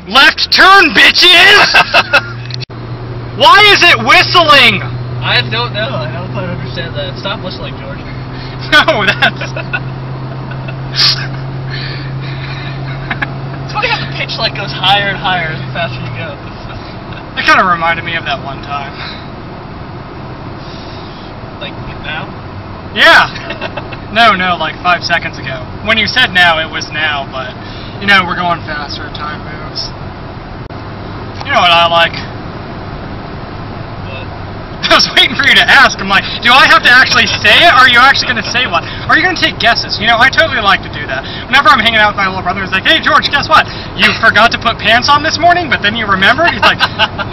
Left turn, bitches! Why is it whistling? I don't know. I don't quite understand that. Stop whistling, George. No, that's... It's funny how the pitch like goes higher and higher the faster you go. It kind of reminded me of that one time. Like now? Yeah. No, like 5 seconds ago. When you said now, it was now, but you know we're going faster. Time moves. You know what I like? I was waiting for you to ask. I'm like, do I have to actually say it, or are you actually going to say one? Or are you going to take guesses? You know, I totally like to do that. Whenever I'm hanging out with my little brother, he's like, hey, George, guess what? You forgot to put pants on this morning, but then you remembered? He's like,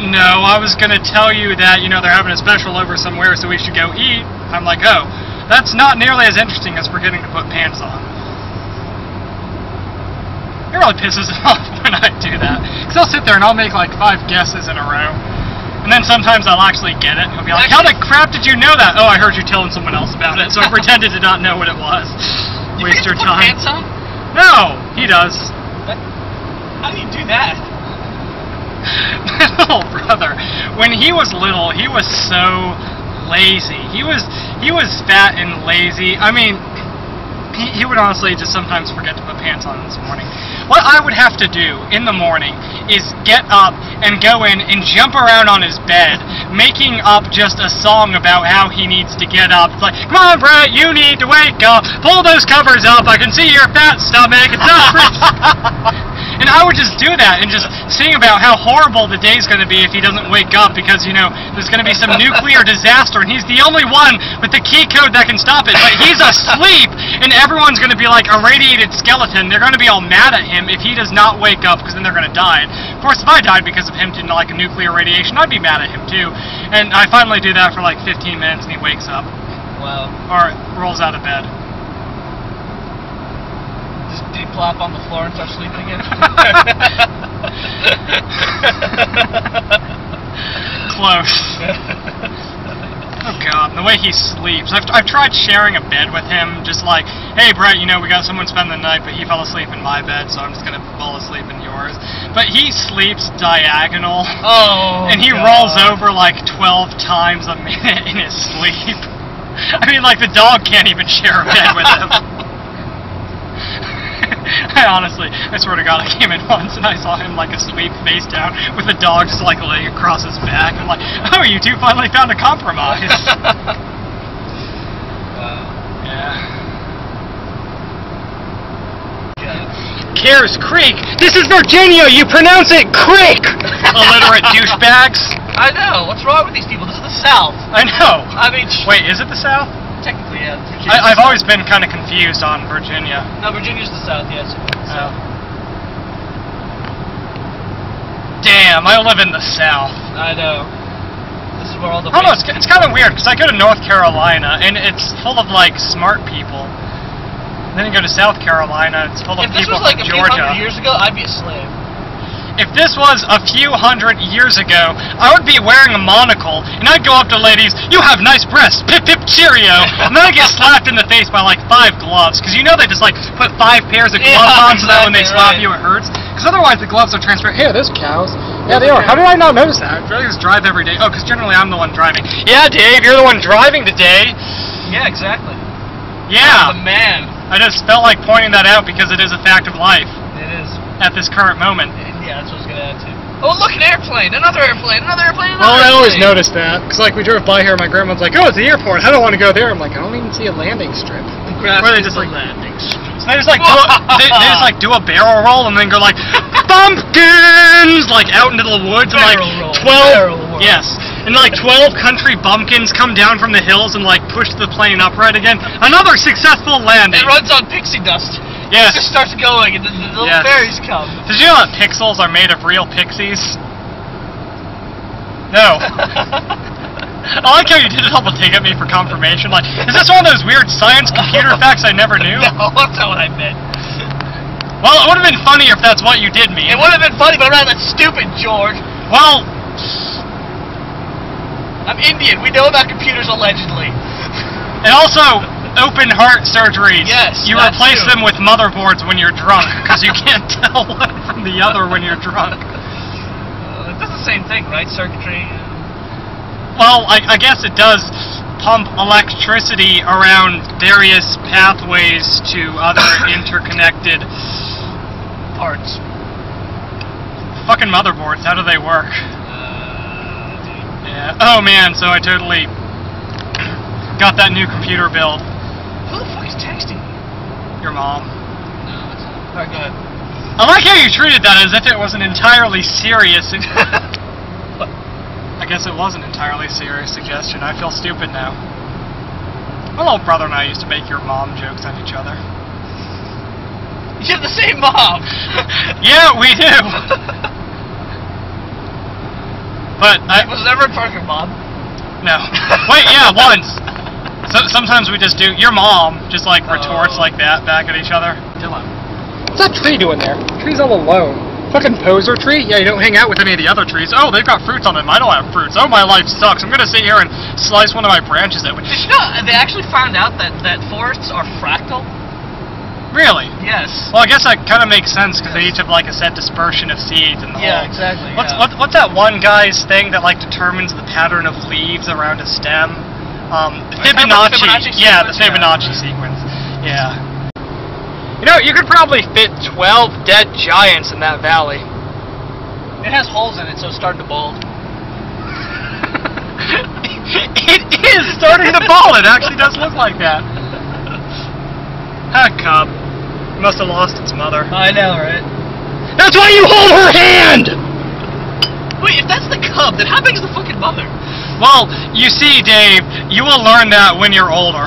no, I was going to tell you that, you know, they're having a special over somewhere, so we should go eat. I'm like, oh, that's not nearly as interesting as forgetting to put pants on. It really pisses him off when I do that. Because I'll sit there and I'll make like 5 guesses in a row. And then sometimes I'll actually get it. He'll be like, how the crap did you know that? Oh, I heard you telling someone else about it, so I pretended to not know what it was. Waste your time. Pants on? No, he does. How do you do that? My little brother, when he was little, he was so lazy. He was fat and lazy. I mean, he would honestly just sometimes forget to put pants on this morning. What I would have to do in the morning is get up and go in and jump around on his bed, making up just a song about how he needs to get up. It's like, come on, Brett, you need to wake up. Pull those covers up. I can see your fat stomach. It's not And I would just do that and just sing about how horrible the day's going to be if he doesn't wake up because, you know, there's going to be some nuclear disaster and he's the only one with the key code that can stop it. But he's asleep and everyone's going to be like a radiated skeleton. They're going to be all mad at him if he does not wake up because then they're going to die. Of course, if I died because of him to like a nuclear radiation, I'd be mad at him too. And I finally do that for like 15 minutes and he wakes up. Wow. Or rolls out of bed. Just plop on the floor and start sleeping again? Close. Oh god, the way he sleeps. I've tried sharing a bed with him, just like, hey Brett, you know, we got someone spend the night, but he fell asleep in my bed, so I'm just gonna fall asleep in yours. But he sleeps diagonal. Oh, and he rolls over like 12 times a minute in his sleep. I mean, like, the dog can't even share a bed with him. I swear to God, I came in once and I saw him like asleep face down with the dog just like laying across his back. I'm like, oh, you two finally found a compromise. Yeah. Cares Creek? This is Virginia! You pronounce it Creek! Illiterate douchebags. I know. What's wrong with these people? This is the South. I know. I mean, wait, is it the South? Technically, yeah. I've always been kind of confused on Virginia. No, Virginia's the South, yes. Oh. Damn, I live in the South. I know. This is where all the... I don't know, it's kind of weird, because I go to North Carolina, and it's full of, like, smart people. And then you go to South Carolina, it's full of people from Georgia. If this was, like, a few hundred years ago, I'd be a slave. If this was a few hundred years ago, I would be wearing a monocle, and I'd go up to ladies, you have nice breasts, pip pip cheerio, and then I'd get slapped in the face by like 5 gloves, because you know they just like put 5 pairs of gloves on so that when they slap you it hurts, because otherwise the gloves are transparent. Here, there's cows. Yeah, they are. How did I not notice that? I just drive every day. Oh, because generally I'm the one driving. Yeah, Dave, you're the one driving today. Yeah, exactly. Yeah. I'm the man. I just felt like pointing that out because it is a fact of life. It is. At this current moment. Yeah, that's what I was going to add to. Oh, look, an airplane! Another airplane! Another airplane! Well, I always noticed that. Because, like, we drove by here, my grandma's like, oh, it's the airport. I don't want to go there. I'm like, I don't even see a landing strip. Where they just, like, landing strip. So they just, like, they just, like, do a barrel roll and then go, like, bumpkins! Like, out into the woods and, like, 12... Yes. And, like, 12 country bumpkins come down from the hills and, like, push the plane upright again. Another successful landing. It runs on pixie dust. Yes. It just starts going, and the little fairies come. Did you know that pixels are made of real pixies? No. I like how you did a double take at me for confirmation. Like, is this one of those weird science computer facts I never knew? No, that's not what I meant. Well, it would have been funnier if that's what you did mean. It would have been funny, but I'm not that stupid, George. Well... I'm Indian. We know about computers allegedly. And also, open heart surgeries. Yes, You that's replace true. them with motherboards when you're drunk, because you can't tell one from the other when you're drunk. It does the same thing, right? Circuitry. Well, I guess it does pump electricity around various pathways to other interconnected Parts. fucking motherboards. How do they work? Yeah. Oh man, so I totally got that new computer build. Who the fuck is texting me? Your mom. No, it's not. Alright, go ahead. I like how you treated that as if it was an entirely serious. I guess it was an entirely serious suggestion. I feel stupid now. My little brother and I used to make your mom jokes on each other. You have the same mom! Yeah, we do! But Was it ever a part of your mom? No. Wait, yeah, once. So sometimes we just do. Your mom just like retorts like that back at each other. Dylan, what's that tree doing there? The tree's all alone. Fucking poser tree? Yeah, you don't hang out with any of the other trees. Oh, they've got fruits on them. I don't have fruits. Oh, my life sucks. I'm gonna sit here and slice one of my branches at me. Did you know they actually found out that forests are fractal? Really? Yes. Well, I guess that kind of makes sense because they each have like a set dispersion of seeds and the Yeah, whole. exactly. What's that one guy's thing that like determines the pattern of leaves around a stem? The Fibonacci. Yeah, the Fibonacci sequence. Yeah. You know, you could probably fit 12 dead giants in that valley. It has holes in it, so it's starting to bulge. It is starting to ball. It actually does look like that. Ah, cub. Must have lost its mother. I know, right? That's why you hold her hand! Wait, if that's the cub, then how big is the fucking mother? Well, you see, Dave, you will learn that when you're older.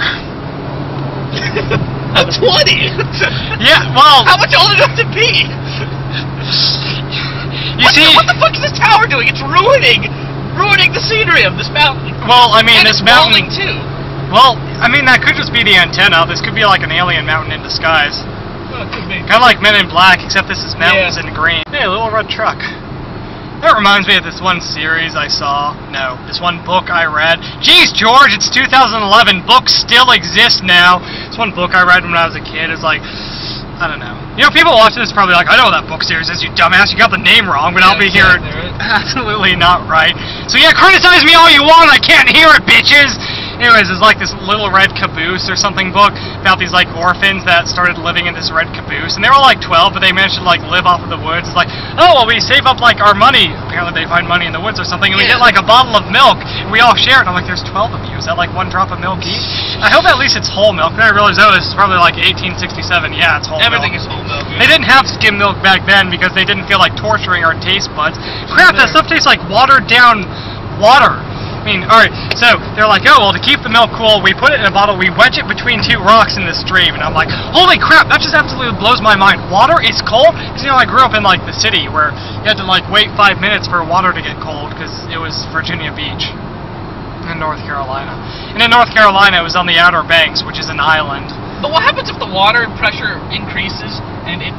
I'm 20! Yeah, well... How much older do I have to be? What the fuck is this tower doing? It's ruining the scenery of this mountain. Well, I mean, and this it's mountain... falling, too. Well, I mean, that could just be the antenna. This could be like an alien mountain in disguise. Well, it could be. Kind of like Men in Black, except this is mountains in green. Hey, a little red truck. That reminds me of this one series I saw. No, this one book I read. Jeez, George, it's 2011. Books still exist now. This one book I read when I was a kid is like, I don't know. You know, people watching this are probably like, I know what that book series is, you dumbass. You got the name wrong, but I'll be here. Right. Absolutely not right. So yeah, criticize me all you want. I can't hear it, bitches. Anyways, it's like this Little Red Caboose or something book about these like orphans that started living in this red caboose, and they were like 12, but they managed to like live off of the woods. It's like, oh well, we save up like our money. Apparently, they find money in the woods or something, and we get like a bottle of milk, and we all share it. And I'm like, there's 12 of you. Is that like one drop of milk each? I hope at least it's whole milk. Then I realized, oh, this is probably like 1867. Yeah, it's whole Everything milk. is whole milk. Yeah. They didn't have skim milk back then because they didn't feel like torturing our taste buds. Crap, that stuff tastes like watered down water. I mean, alright, so they're like, oh, well, to keep the milk cool, we put it in a bottle, we wedge it between two rocks in the stream, and I'm like, holy crap, that just absolutely blows my mind. Water is cold? Because, you know, I grew up in, like, the city where you had to, like, wait 5 minutes for water to get cold because it was Virginia Beach in North Carolina. And in North Carolina, it was on the Outer Banks, which is an island. But what happens if the water pressure increases and it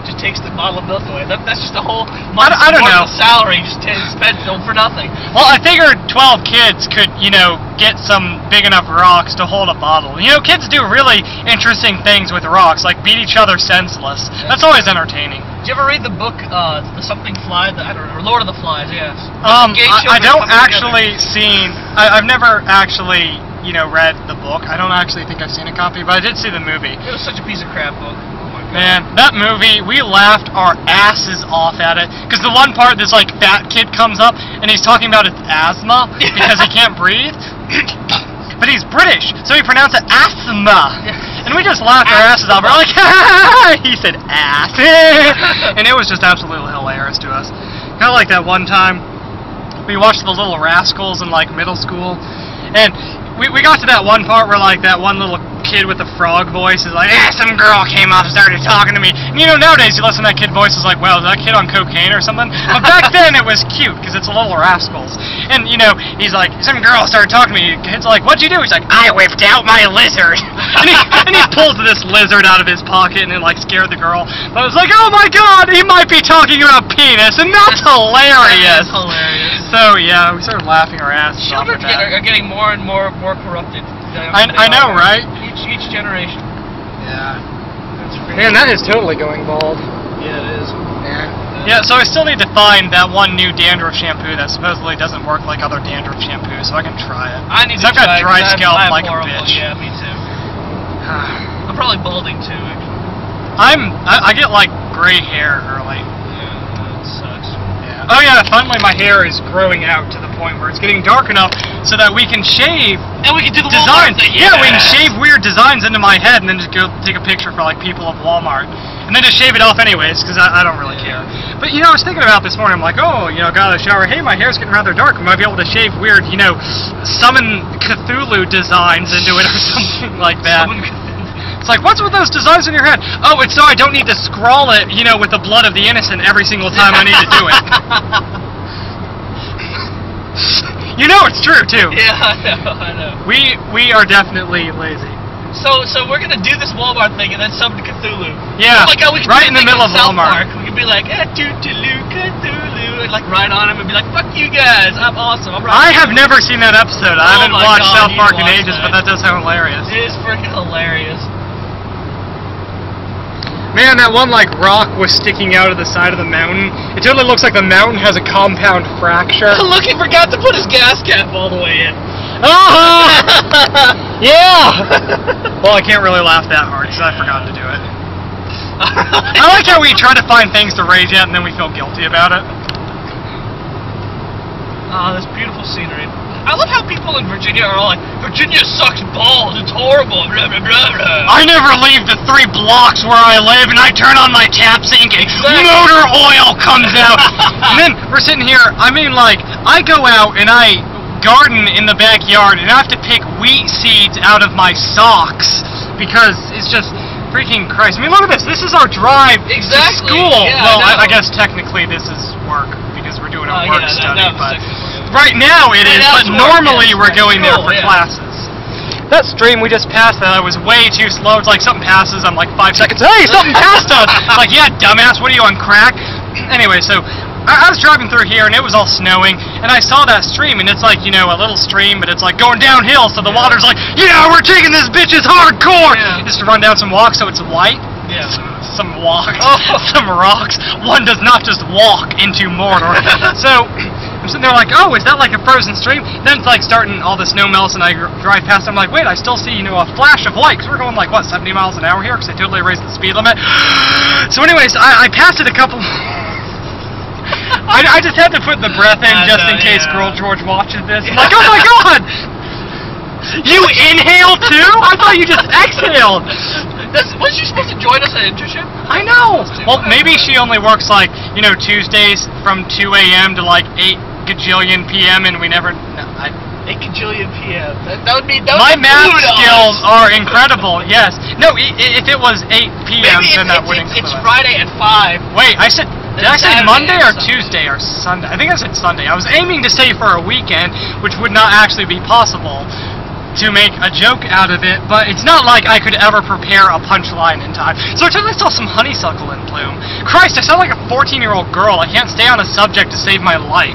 just takes the bottle of milk away? That's just a whole month's I don't know. salary just spent for nothing. Well, I figured 12 kids could, you know, get some big enough rocks to hold a bottle. You know, kids do really interesting things with rocks, like beat each other senseless. That's always entertaining. Did you ever read the book, The Something Fly, I don't know, or Lord of the Flies, yes? I don't actually I've never actually, you know, read the book. I don't actually think I've seen a copy, but I did see the movie. It was such a piece of crap book. Oh my God. Man, that movie, we laughed our asses off at it. Because the one part, this, like, fat kid comes up, and he's talking about his asthma, because he can't breathe. But he's British, so he pronounced it asthma. And we just laughed our asses off. We're like, ha! He said ass. And it was just absolutely hilarious to us. Kind of like that one time, we watched The Little Rascals in, like, middle school. And we got to that one part where, like, that one little kid with the frog voice is like, some girl came up and started talking to me. And, you know, nowadays you listen to that kid voice, it's like, well, is that kid on cocaine or something? But back then it was cute, because it's a Little Rascals. And, you know, he's like, some girl started talking to me. The kid's like, what'd you do? He's like, I whipped out my lizard. and he pulls this lizard out of his pocket and it, like, scared the girl. But I was like, oh my God, he might be talking about penis, and that's hilarious. That's hilarious. So, yeah, we started laughing our asses off Children at that. are getting more and more corrupted. I know, right? Each generation. Yeah. That's Man, that is totally going bald. Yeah, it is. Yeah, so I still need to find that one new dandruff shampoo that supposedly doesn't work like other dandruff shampoos, so I can try it. I need to I've got try it, dry 'cause scalp I'm like a horrible. bitch. Yeah, me too. I'm probably balding too. I get like gray hair early. Yeah, that sucks. Yeah. Oh yeah, finally my hair is growing out to the point where it's getting dark enough so that we can shave And we can do the designs. Walmart thing. Yeah, we can shave weird designs into my head and then just go take a picture for like people of Walmart. And then just shave it off anyways, because I don't really care. But, you know, I was thinking about this morning, I'm like, oh, you know, got out of the shower, hey, my hair's getting rather dark, we might be able to shave weird, you know, summon Cthulhu designs into it or something like that. It's like, what's with those designs in your head? Oh, it's so I don't need to scrawl it, you know, with the blood of the innocent every single time I need to do it. You know it's true, too. Yeah, I know. We are definitely lazy. So we're gonna do this Walmart thing and then summon Cthulhu. Yeah, oh my God, we can right do in the like middle of South Walmart. Park. We can be like, Cthulhu, Cthulhu, and like ride on him and be like, fuck you guys, I'm awesome. I have never seen that episode. I haven't my watched God, South you Park need in to watch ages, that. but that does sound hilarious. It is freaking hilarious. Man, that one like rock was sticking out of the side of the mountain. It totally looks like the mountain has a compound fracture. Look, he forgot to put his gas cap all the way in. Yeah! Well, I can't really laugh that hard because I forgot to do it. I like how we try to find things to rage at and then we feel guilty about it. Oh, this beautiful scenery. I love how people in Virginia are all like, Virginia sucks balls, it's horrible, blah, blah, blah, blah. I never leave the 3 blocks where I live and I turn on my tap sink and motor oil comes out. And then we're sitting here, I mean like, I go out and I garden in the backyard and I have to pick wheat seeds out of my socks because it's just freaking Christ. I mean, look at this. This is our drive Exactly. to school. Yeah, well, I I guess technically this is work because we're doing a Oh, work yeah, study, that was but technically right now it Right is, now but it's work, normally yes, we're right. going there School, for yeah. classes. That stream we just passed that I was way too slow. It's like something passes, I'm like 5 seconds. Hey, something passed us! I'm like, yeah, dumbass, what are you on crack? Anyway, so I was driving through here and it was all snowing and I saw that stream and it's like, you know, a little stream but it's like going downhill so the water's like, yeah, we're taking this bitch's hardcore! Yeah. Just to run down some walks so it's white. Yeah. Some walks. Oh. Some rocks. One does not just walk into Mordor. So I'm sitting there like, oh, is that like a frozen stream? Then it's like starting all the snow melts and I drive past. I'm like, wait, I still see, you know, a flash of light. Because we're going like, what, 70 miles an hour here? Because I totally raised the speed limit. So anyways, I passed it a couple... I just had to put the breath in just in case Girl George watches this. I'm like, oh my God! You inhale too? I thought you just exhaled. Was she supposed to join us at internship? I know. Well, maybe she only works like, you know, Tuesdays from 2 a.m. to like 8 gajillion p.m. and we never... No, 8 gajillion p.m. That would be... my math skills are incredible, yes. No, if it was 8 p.m. then that would include it's Friday at 5. Wait, I said... Did I say Saturday Monday or Sunday. Tuesday or Sunday? I think I said Sunday. I was aiming to say for a weekend, which would not actually be possible to make a joke out of it, but it's not like I could ever prepare a punchline in time. So I totally saw some honeysuckle in bloom. Christ, I sound like a 14-year-old girl. I can't stay on a subject to save my life.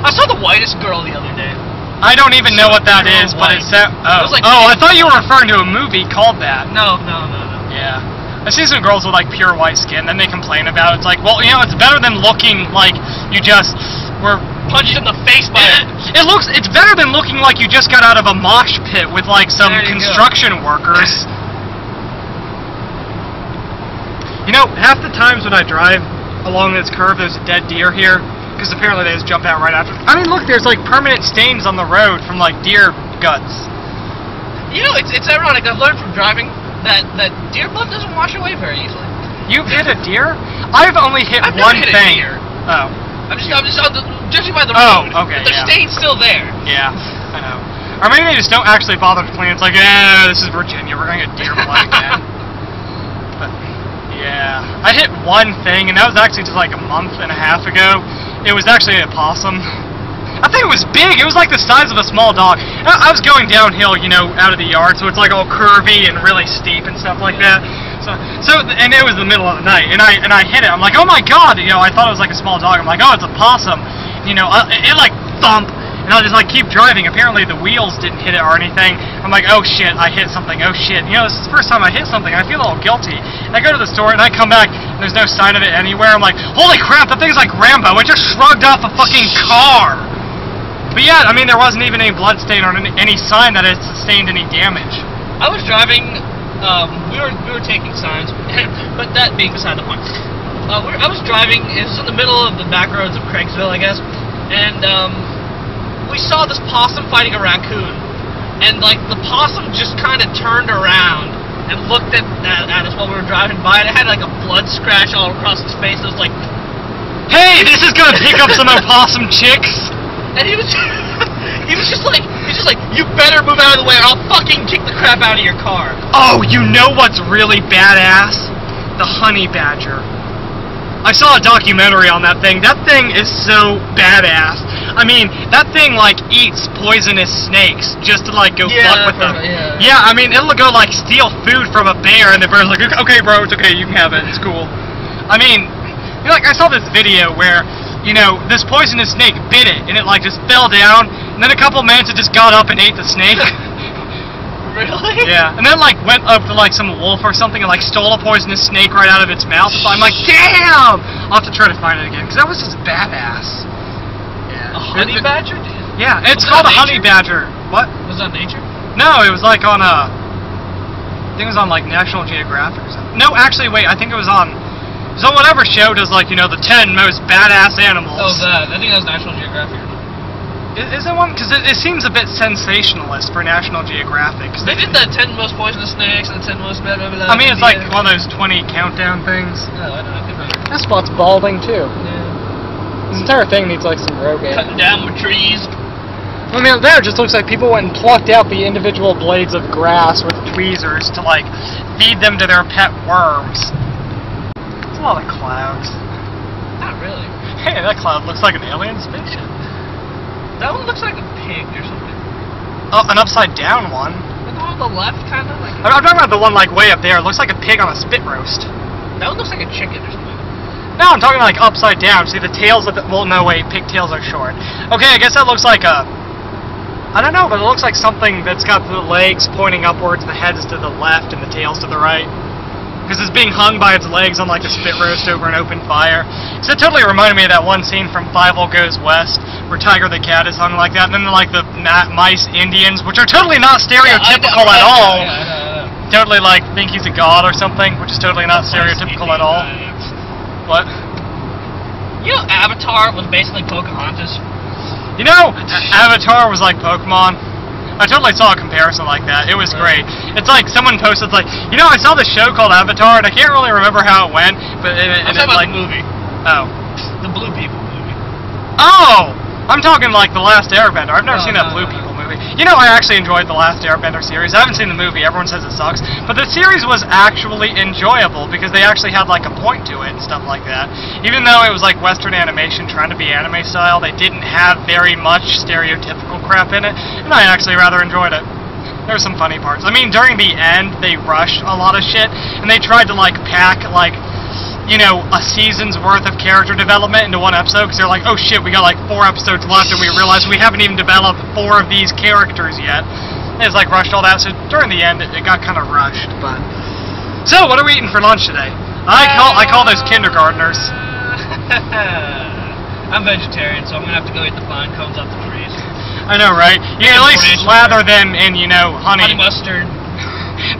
I saw the whitest girl the other day. I don't even know what that is, but it said... Oh, It was like I thought you were referring to a movie called that. No. Yeah. I've seen some girls with like pure white skin, then they complain about it. It's like, well, you know, it's better than looking like you just were Punched in the face by it. It's better than looking like you just got out of a mosh pit with like some There you construction workers. You know, half the times when I drive along this curve, there's a dead deer here, because apparently they just jump out right after. I mean, look, there's like permanent stains on the road from like deer guts. You know, it's ironic. I've learned from driving that deer blood doesn't wash away very easily. You've hit a deer? I've only hit I've one never hit thing. a deer. Oh. I'm just judging by the Oh, road. okay, The yeah. stain's still there. Yeah, I know. Or maybe they just don't actually bother to clean. It's like, this is Virginia, we're gonna get deer blood again. But, yeah. I hit one thing, and that was actually just like a month and a half ago. It was actually a possum. I think it was big. It was like the size of a small dog. I was going downhill, you know, out of the yard, so it's like all curvy and really steep and stuff like that. And it was the middle of the night, and I hit it. I'm like, oh my God, you know, I thought it was like a small dog. I'm like, oh, it's a possum. You know, it like thump, and I'll just like keep driving. Apparently the wheels didn't hit it or anything. I'm like, oh shit, I hit something. Oh shit, you know, this is the first time I hit something. I feel a little guilty. And I go to the store and I come back and there's no sign of it anywhere. I'm like, holy crap, that thing's like Rambo. It just shrugged off a fucking car. But yeah, I mean, there wasn't even any blood stain or any sign that it sustained any damage. I was driving. We were taking signs, but that being beside the point. I was driving. It was in the middle of the back roads of Craigsville, I guess, and we saw this possum fighting a raccoon, and like the possum just kind of turned around and looked at us while we were driving by, and it had like a blood scratch all across his face. It was like, hey, this is gonna pick up some opossum chicks. And he was just like, you better move out of the way or I'll fucking kick the crap out of your car. Oh, you know what's really badass? The honey badger. I saw a documentary on that thing. That thing is so badass. I mean, that thing like eats poisonous snakes just to like go fuck with them. Yeah, I mean, it'll go like steal food from a bear and the bear's like, okay bro, it's okay, you can have it, it's cool. I mean, you know, like I saw this video where, you know, this poisonous snake bit it, and it like just fell down, and then a couple minutes it just got up and ate the snake. Really? Yeah, and then like went up to like some wolf or something and like stole a poisonous snake right out of its mouth. So I'm like, damn! I'll have to try to find it again, because that was just badass. Yeah. A honey badger? Yeah, it's called a honey badger. What? Was that nature? No, it was like on I think it was on like National Geographic or something. No, actually, wait, I think it was on whatever show does like, you know, the 10 most badass animals. Oh, that. I think that was National Geographic. Is it one? Because it seems a bit sensationalist for National Geographic. They did the 10 most poisonous snakes and the 10 most blah blah blah. I mean, it's like one of those 20 countdown things. Oh, I don't know. That spot's balding too. Yeah. This entire thing needs like some Rogaine. Cutting down the trees. I mean, there it just looks like people went and plucked out the individual blades of grass with tweezers to like feed them to their pet worms. A lot of clouds. Not really. Hey, that cloud looks like an alien spaceship. That one looks like a pig or something. Oh, an upside down one. The one on the left, kind of like. I'm talking about the one like way up there. It looks like a pig on a spit roast. That one looks like a chicken or something. No, I'm talking like upside down. See the tails of the. Well, no, wait. Pigtails are short. Okay, I guess that looks like a. I don't know, but it looks like something that's got the legs pointing upwards, the head is to the left, and the tail's to the right. Because it's being hung by its legs on like a spit roast over an open fire. So it totally reminded me of that one scene from Fievel Goes West, where Tiger the Cat is hung like that, and then like the mice Indians, which are totally not stereotypical at all. Totally like think he's a god or something, which is totally not stereotypical at all. What? You know, Avatar was basically Pocahontas. You know, Avatar was like Pokemon. I totally saw a comparison like that. It was great. It's like someone posted like, you know, I saw this show called Avatar, and I can't really remember how it went, but I'm talking about the movie. Oh. The Blue People movie. Oh! I'm talking like The Last Airbender. I've never seen that Blue People movie. You know, I actually enjoyed The Last Airbender series. I haven't seen the movie. Everyone says it sucks. But the series was actually enjoyable because they actually had like a point to it and stuff like that. Even though it was like Western animation trying to be anime style, they didn't have very much stereotypical crap in it. And I actually rather enjoyed it. There were some funny parts. I mean, during the end, they rushed a lot of shit. And they tried to like pack like, you know, a season's worth of character development into one episode, because they're like, oh shit, we got like 4 episodes left, and we realized we haven't even developed 4 of these characters yet. And it's like rushed all that, so during the end, it got kind of rushed, but... So, what are we eating for lunch today? I call those kindergartners. I'm vegetarian, so I'm gonna have to go eat the pine cones off the trees. I know, right? You can at least slather them in, you know, honey mustard.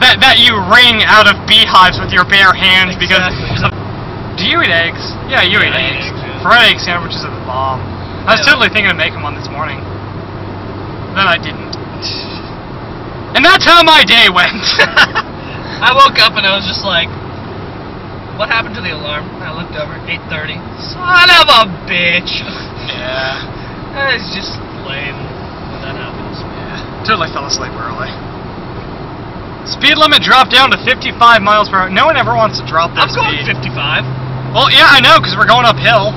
that you wring out of beehives with your bare hands, because... Do you eat eggs? Yeah, you eat eggs. Fried egg sandwiches are the bomb. I was totally thinking of making one this morning. Then I didn't. And that's how my day went. I woke up and I was just like, what happened to the alarm? I looked over, 8:30. Son of a bitch! Yeah. It's just lame when that happens. Yeah. Totally fell asleep early. Speed limit dropped down to 55 miles per hour. No one ever wants to drop their speed. I'm going 55. Well, yeah, I know, because we're going uphill.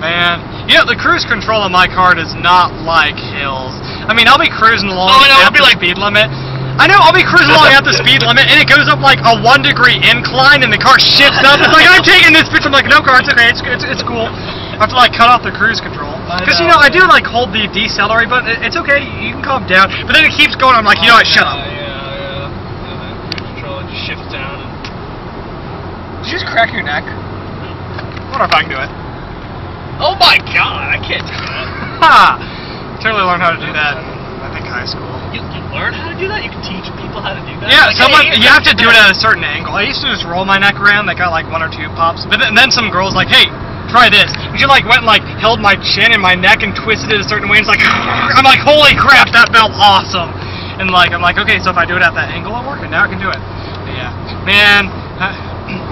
Man, you know, the cruise control on my car does not like hills. I mean, I'll be cruising along at the speed limit. I know, I'll be cruising along at the speed limit, and it goes up like a 1-degree incline, and the car shifts up. It's like, I'm taking this bitch. I'm like, no, car, it's okay, it's cool. I have to like cut off the cruise control. Because you know, I do like hold the decelerate button. It's okay, you can calm down. But then it keeps going. I'm like, you know what? Shut up. Yeah. Cruise control just shifts down. Did you just crack your neck? I wonder if I can do it. Oh my god, I can't do that. Ha! Totally learned how to do that in, I think, high school. You learn how to do that? You can teach people how to do that? Yeah, like, you have to do it at a certain angle. I used to just roll my neck around. That got like 1 or 2 pops. But then some girls like, hey, try this. And she like went and like held my chin and my neck and twisted it a certain way. And it's like, I'm like, holy crap, that felt awesome. And like, I'm like, okay, so if I do it at that angle, it'll work. And now I can do it. But yeah, man.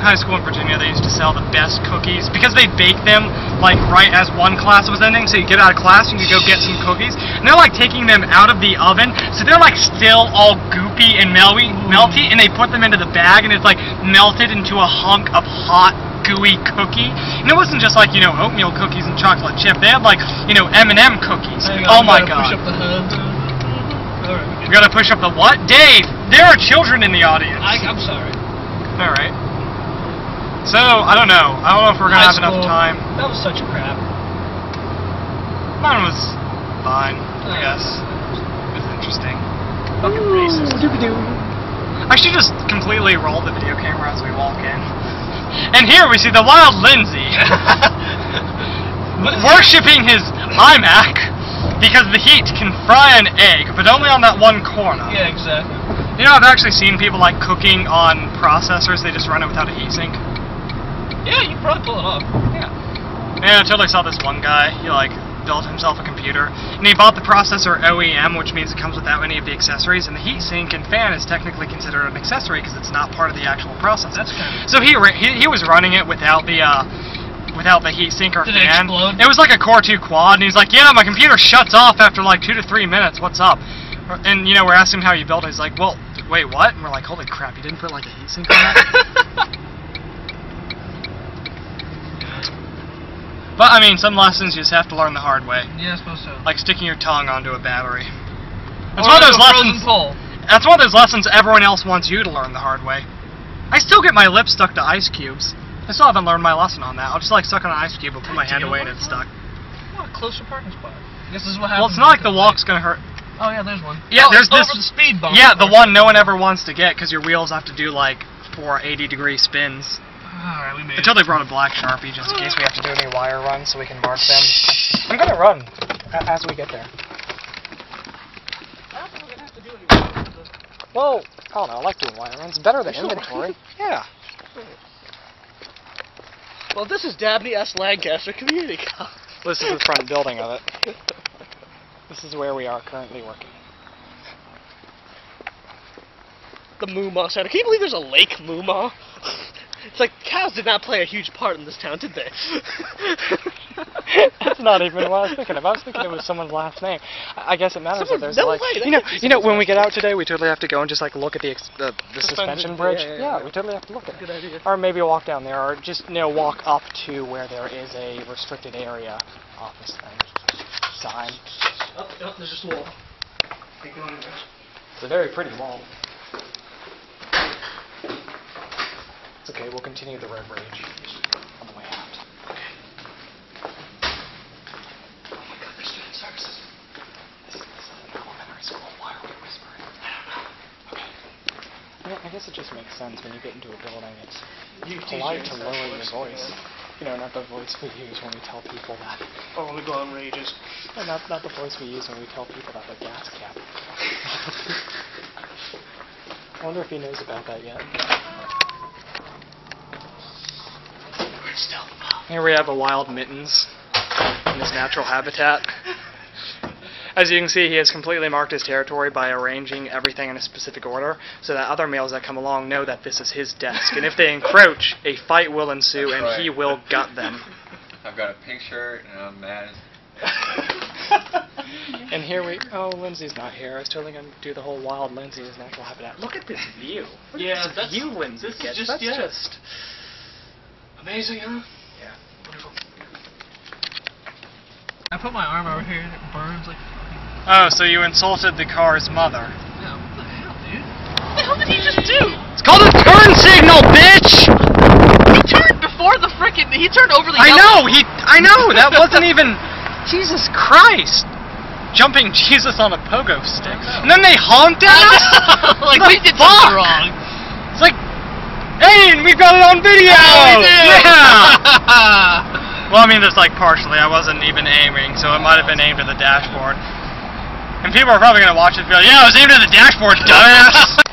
High school in Virginia, they used to sell the best cookies because they bake them like right as one class was ending. So you get out of class and you go get some cookies, and they're like taking them out of the oven, so they're like still all goopy and melty, and they put them into the bag, and it's like melted into a hunk of hot, gooey cookie. And it wasn't just like, you know, oatmeal cookies and chocolate chip. They had like, you know, M&M cookies. Oh my god! Push up the Alright. You gotta push up the what, Dave? There are children in the audience. I'm sorry. All right. So, I don't know. I don't know if we're going to have enough time. That was such a crap. Mine was fine, I guess. It was interesting. Fucking racist. I should just completely roll the video camera as we walk in. And here we see the wild Lindsay worshipping his iMac because the heat can fry an egg, but only on that one corner. Yeah, exactly. You know, I've actually seen people like cooking on processors. They just run it without a heatsink. Yeah, you probably pull it off. Yeah. Yeah, I totally saw this one guy. He like built himself a computer, and he bought the processor OEM, which means it comes without any of the accessories. And the heatsink and fan is technically considered an accessory because it's not part of the actual processor. That's kind of. So he was running it without the heatsink or Did fan. it explode? It was like a Core 2 quad, and he's like, "Yeah, my computer shuts off after like 2 to 3 minutes. What's up?" And you know, we're asking him how you built it. He's like, "Well, wait, what?" And we're like, "Holy crap, you didn't put like a heatsink on that?" But, I mean, some lessons you just have to learn the hard way. Yeah, I suppose so. Like sticking your tongue onto a battery. That's or one of those lessons. Pole. That's one of those lessons everyone else wants you to learn the hard way. I still get my lips stuck to ice cubes. I still haven't learned my lesson on that. I'll just like suck on an ice cube and put my hand away and it's stuck. What a closer parking spot. I guess this is what happens. Well, it's not like the walk's gonna hurt. Oh yeah, there's one. Yeah, there's over this. The speed bump. Yeah, the one no one ever wants to get because your wheels have to do like 4 80-degree spins. Alright, we made Until they brought a black Sharpie just in case we have to do any wire runs so we can mark them. I'm gonna run as we get there. I don't think we're gonna have to do any. Well, I don't know, I like doing wire runs. Better than inventory. Yeah. Well, this is Dabney S. Lancaster Community College. This is the front building of it. This is where we are currently working. The Moomaw Center. Can you believe there's a Lake Moomaw? It's like, cows did not play a huge part in this town, did they? That's not even what I was thinking of. I was thinking it was someone's last name. I guess it matters that there's no like... way, You know, when we get out today, we totally have to go and just like look at the suspension bridge. Yeah, We totally have to look at it. Good idea. Or maybe walk down there, or just, you know, walk up to where there is a restricted area office thing. Sign. Oh, there's just a wall. It's a very pretty wall. It's okay, we'll continue the road rage on the way out. Okay. Oh my god, there's student services. This is an elementary school. Why are we whispering? I don't know. Okay. I guess it just makes sense when you get into a building. It's polite to lower your voice. You know, not the voice we use when we tell people that. Oh, when we go on rages. No, not the voice we use when we tell people that the gas cap. I wonder if he knows about that yet. Here we have a wild Mittens in his natural habitat. As you can see, he has completely marked his territory by arranging everything in a specific order, so that other males that come along know that this is his desk. And if they encroach, a fight will ensue, and he will gut them. I've got a pink shirt, and I'm mad. And here we... Oh, Lindsay's not here. I was totally going to do the whole wild Lindsay in his natural habitat. Look at this view. Yeah, that's view, Lindsay. This is That's just just... amazing, huh? Yeah. Wonderful. I put my arm over here and it burns like... Oh, so you insulted the car's mother. No, what the hell, dude? What the hell did he just do? It's called a turn signal, bitch! He turned before the frickin'... He turned over the I yellow. know, that wasn't even... Jesus Christ. Jumping Jesus on a pogo stick. And then they honked at us? Like, What we the did fuck? something wrong. It's like, hey, and we've got it on video! Oh, we did! Yeah! Well, I mean, just like partially. I wasn't even aiming, so it might have been aimed at the dashboard. And people are probably going to watch it and be like, yeah, I was aimed at the dashboard, dumbass!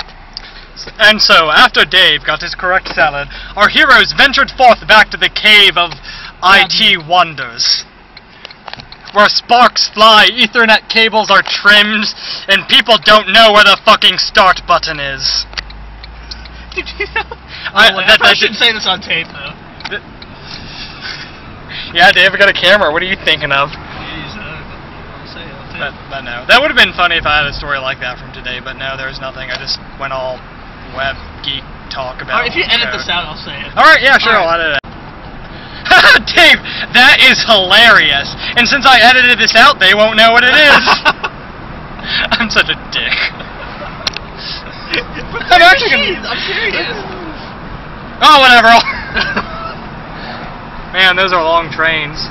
And so, after Dave got his correct salad, our heroes ventured forth back to the cave of IT wonders, where sparks fly, Ethernet cables are trimmed, and people don't know where the fucking start button is. Did you know? I shouldn't say this on tape, though. Yeah, Dave, I got a camera. What are you thinking of? Jeez, I'll say it. But no. That would have been funny if I had a story like that from today, but no, there's nothing. I just went all web geek talk about. Alright, if you edit this out, I'll say it. Alright, yeah, sure, I'll edit it out. Dave, that is hilarious. And since I edited this out, they won't know what it is. I'm such a dick. I'm actually I'm serious. Oh, whatever. Man, those are long trains.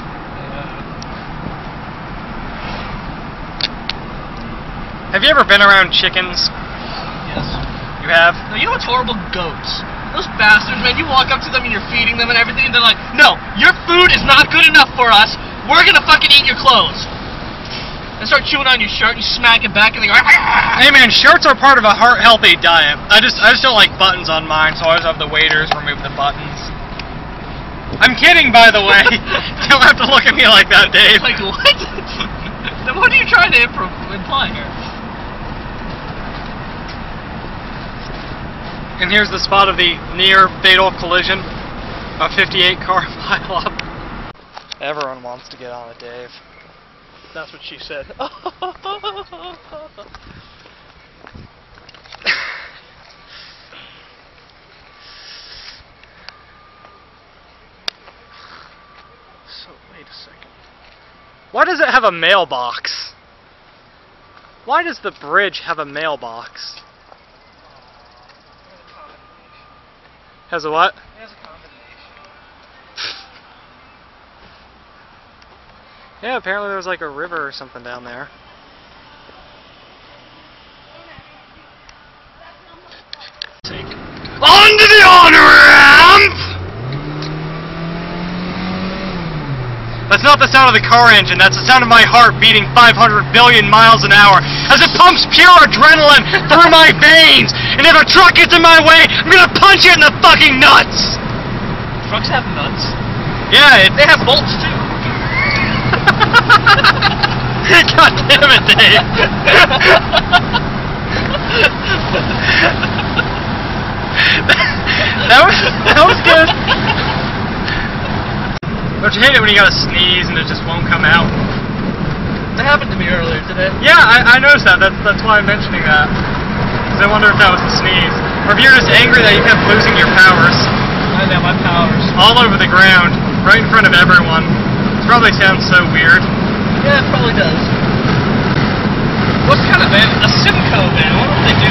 Have you ever been around chickens? Yes. You have? No, you know what's horrible? Goats. Those bastards, man, you walk up to them and you're feeding them and everything, and they're like, no, your food is not good enough for us. We're gonna fucking eat your clothes. And start chewing on your shirt, and you smack it back, and they go, hey man, shirts are part of a heart-healthy diet. I just don't like buttons on mine, so I always have the waiters remove the buttons. I'm kidding, by the way. Don't have to look at me like that, Dave. Like, what? Then what are you trying to imply here? And here's the spot of the near-fatal collision of 58 car pileup. Everyone wants to get on it, Dave. That's what she said. So, wait a second. Why does it have a mailbox? Why does the bridge have a mailbox? Has a what? It has a combination. Yeah, apparently there was like a river or something down there. On to the on-ramp! That's not the sound of the car engine, that's the sound of my heart beating 500 billion miles an hour as it pumps pure adrenaline through my veins! And if a truck gets in my way, I'm gonna punch it in the fucking nuts! Trucks have nuts. Yeah, They have bolts, too. God damn it, Dave! that was good. Don't you hate it when you gotta sneeze and it just won't come out? That happened to me earlier today. Yeah, I noticed that. That's why I'm mentioning that. Because I wonder if that was a sneeze. Or if you're just angry that you kept losing your powers. I know, my powers. All over the ground, right in front of everyone. It probably sounds so weird. Yeah, it probably does. What kind of van? A Simco van. What do they do?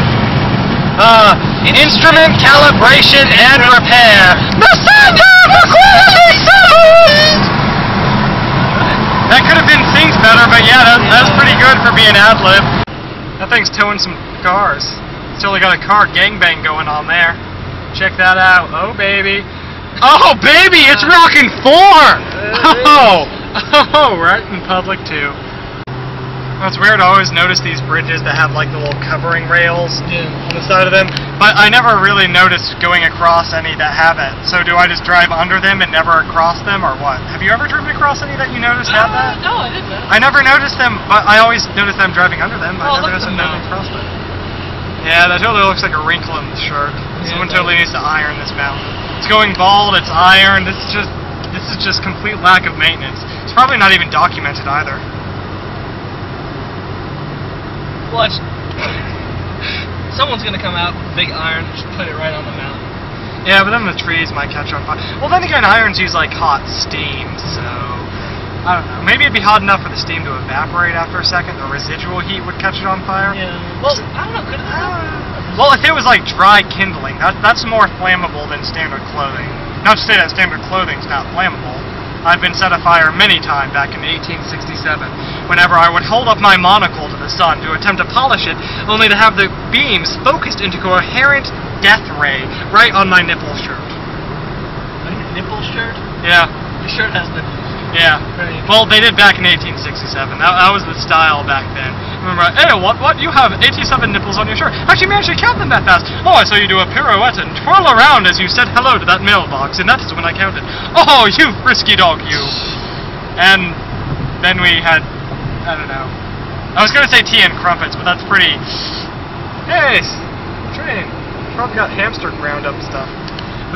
Instrument calibration and repair. That could have been synced better, but yeah, that's pretty good for being ad-lib. That thing's towing some cars. It's totally got a car gangbang going on there. Check that out. Oh, baby. Oh, baby, it's rocking 4! Oh, right in public, too. Well, it's weird, I always notice these bridges that have like the little covering rails on the side of them, but I never really noticed going across any that haven't. So do I just drive under them and never across them, or what? Have you ever driven across any that you noticed have that? No, I didn't. I never noticed them, but I always noticed them driving under them, but I never noticed them driving across them. Yeah, that totally looks like a wrinkle in the shirt. Someone totally needs to iron this mountain. It's going bald, it's iron, this is just complete lack of maintenance. It's probably not even documented either. Watch. Someone's gonna come out with a big iron and just put it right on the mountain. Yeah, but then the trees might catch on fire. Well, then again, irons use like hot steam, so I don't know. Maybe it'd be hot enough for the steam to evaporate after a second. The residual heat would catch it on fire. Yeah. Well, I don't know. Could it? Well, if it was like dry kindling, that's more flammable than standard clothing. Not to say that standard clothing's not flammable. I've been set afire many times back in 1867, whenever I would hold up my monocle to the sun to attempt to polish it, only to have the beams focused into coherent death ray right on my nipple shirt. On your nipple shirt? Yeah. Your shirt has nipples. Yeah. Right. Well, they did back in 1867. That was the style back then. Remember, hey, what? You have 87 nipples on your shirt. How'd you manage to count them that fast? Oh, I saw you do a pirouette and twirl around as you said hello to that mailbox, and that is when I counted. Oh, you frisky dog, you. And then we had, I don't know. I was going to say tea and crumpets, but that's pretty... Hey, train. Probably got hamster ground up stuff.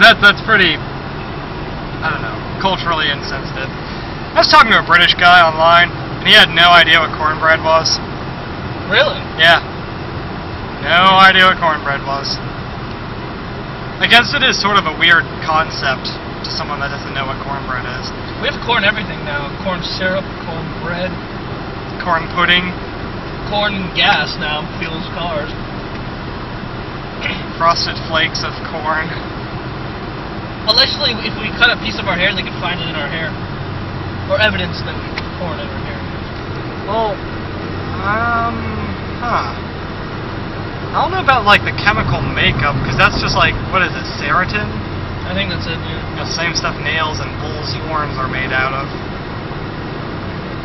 But that's pretty, I don't know, culturally insensitive. I was talking to a British guy online, and he had no idea what cornbread was. Really? Yeah. No idea what cornbread was. I guess it is sort of a weird concept to someone that doesn't know what cornbread is. We have corn everything now. Corn syrup, corn bread. Corn pudding. Corn gas now fuels cars. Frosted flakes of corn. Allegedly, if we cut a piece of our hair, they could find it in our hair. Or evidence that we put corn in our hair. Well, I don't know about, like, the chemical makeup, because that's just like, what is it, Ceratin? I think that's it, yeah. The same stuff nails and bull's horns are made out of.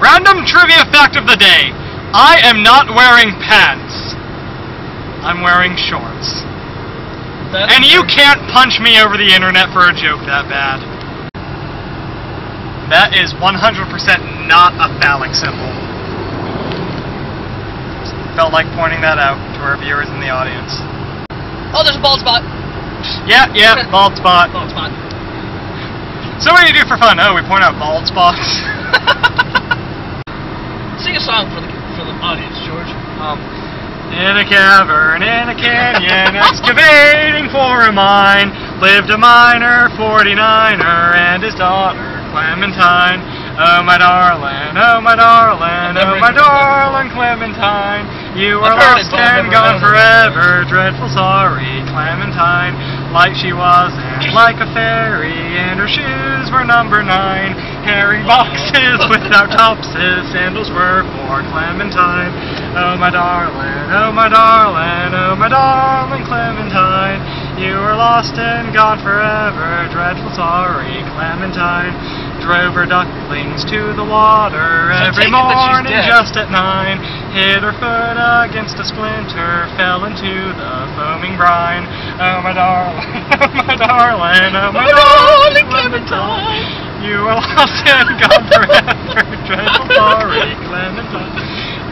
Random trivia fact of the day. I am not wearing pants. I'm wearing shorts. And you can't punch me over the internet for a joke that bad. That is 100% not a phallic symbol. Felt like pointing that out to our viewers in the audience. Oh, there's a bald spot. Yeah, bald spot. Bald spot. So what do you do for fun? Oh, we point out bald spots. Sing a song for the audience, George. In a cavern, in a canyon, excavating for a mine, lived a miner, 49er, and his daughter, Clementine. Oh my darling, oh my darling, oh my darling Clementine. You are lost and gone forever, dreadful sorry, Clementine. Like she was and like a fairy, and her shoes were number 9. Herring boxes without topses, sandals were for Clementine. Oh my darling, oh my darling, oh my darling Clementine. You are lost and gone forever, dreadful sorry, Clementine. Drove her ducklings to the water every morning just at 9. Hit her foot against a splinter, fell into the foaming brine. Oh my darling, oh my darling, oh my darling Clementine. You are lost and gone forever, dreadful sorry, Clementine.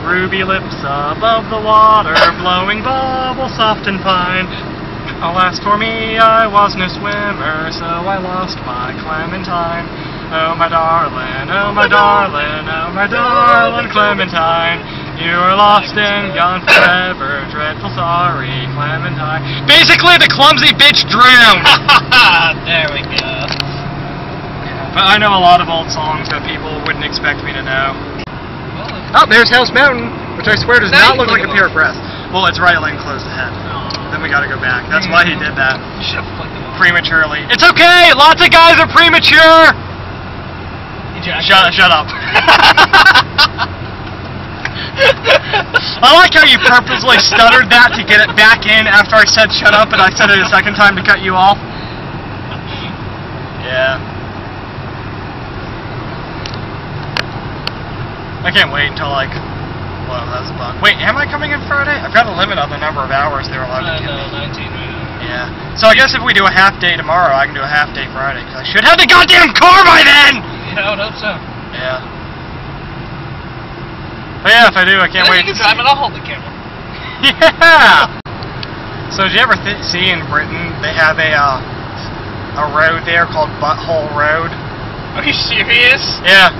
Ruby lips above the water, blowing bubbles soft and fine. Alas for me, I was no swimmer, so I lost my Clementine. Oh my darling, oh my darling, oh my darling Clementine. You are lost and gone forever, dreadful sorry, Clementine. Basically, the clumsy bitch drowned! There we go. But I know a lot of old songs that people wouldn't expect me to know. Oh, there's House Mountain, which I swear does not look like a pair of breasts. Well, it's right lane close ahead. Then we gotta go back. That's why he did that. Prematurely. It's okay! Lots of guys are premature! Shut up. I like how you purposely stuttered that to get it back in after I said shut up, and I said it a second time to cut you off. Yeah. I can't wait until, like, whoa, that's a bug. Wait, am I coming in Friday? I've got a limit on the number of hours they're allowed to give me. 19 right now. Yeah. So I guess if we do a half day tomorrow, I can do a half day Friday, because I should have the goddamn car by then! Yeah, I would hope so. Yeah. But yeah, if I do, I can't wait to see. drive and I'll hold the camera. Yeah! So did you ever see in Britain, they have a road there called Butthole Road? Are you serious? Yeah.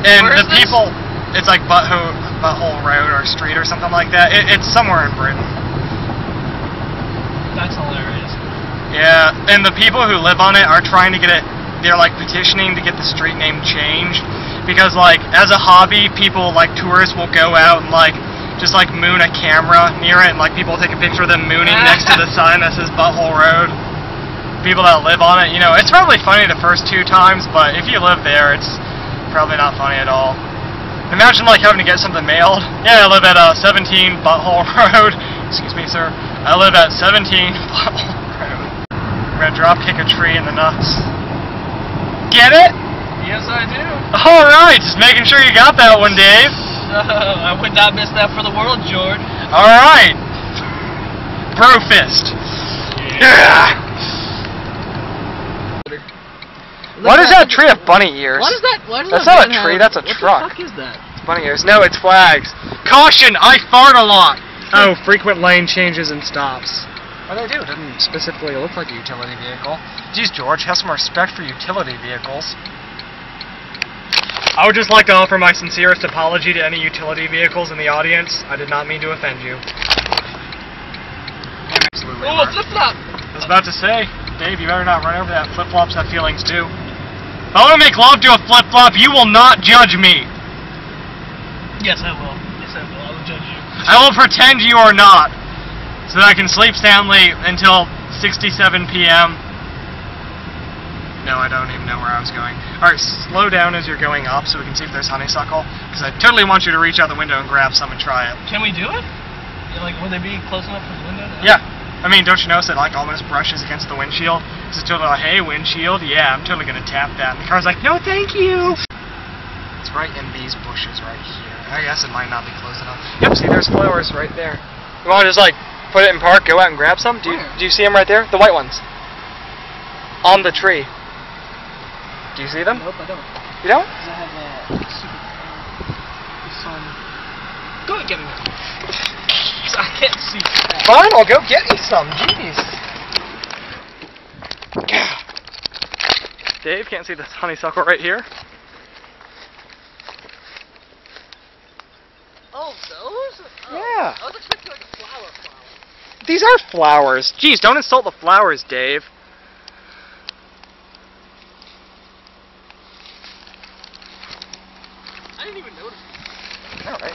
And Where the is this? people, it's like Butthole Road or Street or something like that. It's somewhere in Britain. That's hilarious. Yeah, and the people who live on it are trying to get it, they're like petitioning to get the street name changed. Because like, as a hobby, people, like tourists will go out and like, just like moon a camera near it, and like people will take a picture of them mooning next to the sign that says Butthole Road. people that live on it, you know, it's probably funny the first 2 times, but if you live there, it's probably not funny at all. Imagine like having to get something mailed. Yeah, I live at 17 Butthole Road. Excuse me, sir. I live at 17 Butthole Road. We're gonna drop kick a tree in the nuts. Get it? Yes, I do. Alright, just making sure you got that one, Dave. I would not miss that for the world, George. Alright. Bro fist. Yeah. Why does that tree have bunny ears? What is that? That's not a tree, that's a truck. What the fuck is that? Bunny ears. No, it's flags. Caution, I fart a lot. Oh, frequent lane changes and stops. What do they do? It doesn't specifically look like a utility vehicle. Geez, George, have some respect for utility vehicles. I would just like to offer my sincerest apology to any utility vehicles in the audience. I did not mean to offend you. Absolutely. Oh, a flip-flop! I was about to say, Dave, you better not run over that. Flip-flops have feelings too. If I want to make love to a flip-flop, you will not judge me. Yes, I will. Yes, I will. I will judge you. I will pretend you are not, so that I can sleep soundly until 67 p.m. No, I don't even know where I was going. Alright, slow down as you're going up so we can see if there's honeysuckle, because I totally want you to reach out the window and grab some and try it. Can we do it? Yeah, like, would they be close enough for the window? Yeah. I mean, don't you notice it like almost brushes against the windshield? It's totally like, hey, windshield, yeah, I'm totally gonna tap that. And the car's like, no, thank you. It's right in these bushes right here. I guess it might not be close enough. Yep, see, there's flowers right there. You want to just like put it in park, go out and grab some? Do you see them right there? The white ones. On the tree. Do you see them? Nope, I don't. You don't? Because I have the sun. Go and get me one. I can't see. Fine, I'll go get you some. Jeez. Dave, can't see this honeysuckle right here? Oh, those? Oh. Yeah. I was expecting like a flower. These are flowers. Jeez, don't insult the flowers, Dave. I didn't even notice. Alright.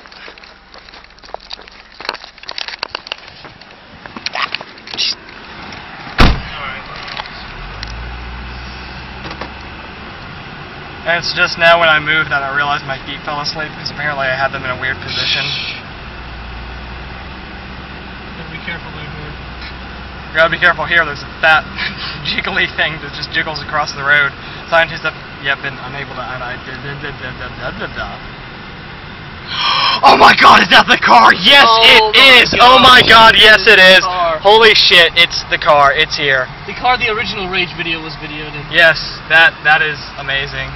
And it's just now when I moved that I realized my feet fell asleep, because apparently I had them in a weird position. Gotta be careful there, George. You gotta be careful here, there's a fat jiggly thing that just jiggles across the road. Scientists have been unable to... Oh my god, is that the car? Yes, it is! Oh my god, yes it is! Holy shit, it's the car, it's here. The car the original Rage video was videoed in. Yes, that is amazing.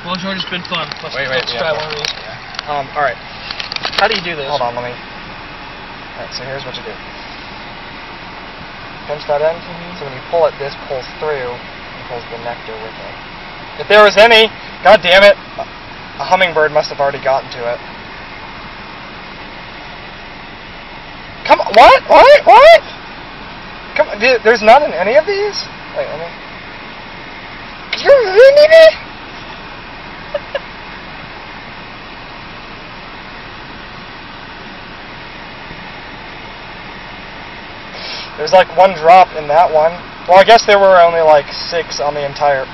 Well, George, it's been fun. Let's Yeah, try one of these. Alright. How do you do this? Hold on, let me... Alright, so here's what you do. Pinch that end, so when you pull it, this pulls through, and pulls the nectar with it. If there was any, god damn it, a hummingbird must have already gotten to it. Come on, what? Come on, there's none in any of these? Wait, let me... You're really me? There's like one drop in that one. Well, I guess there were only like 6 on the entire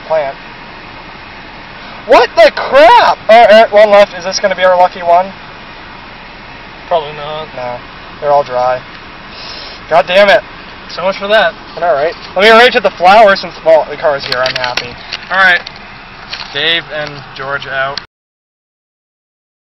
plant. What the crap? Alright, one left. Is this going to be our lucky one? Probably not. No, they're all dry. God damn it. So much for that. Alright. Let me arrange with the flowers since the car is here. I'm happy. Alright. Dave and George out.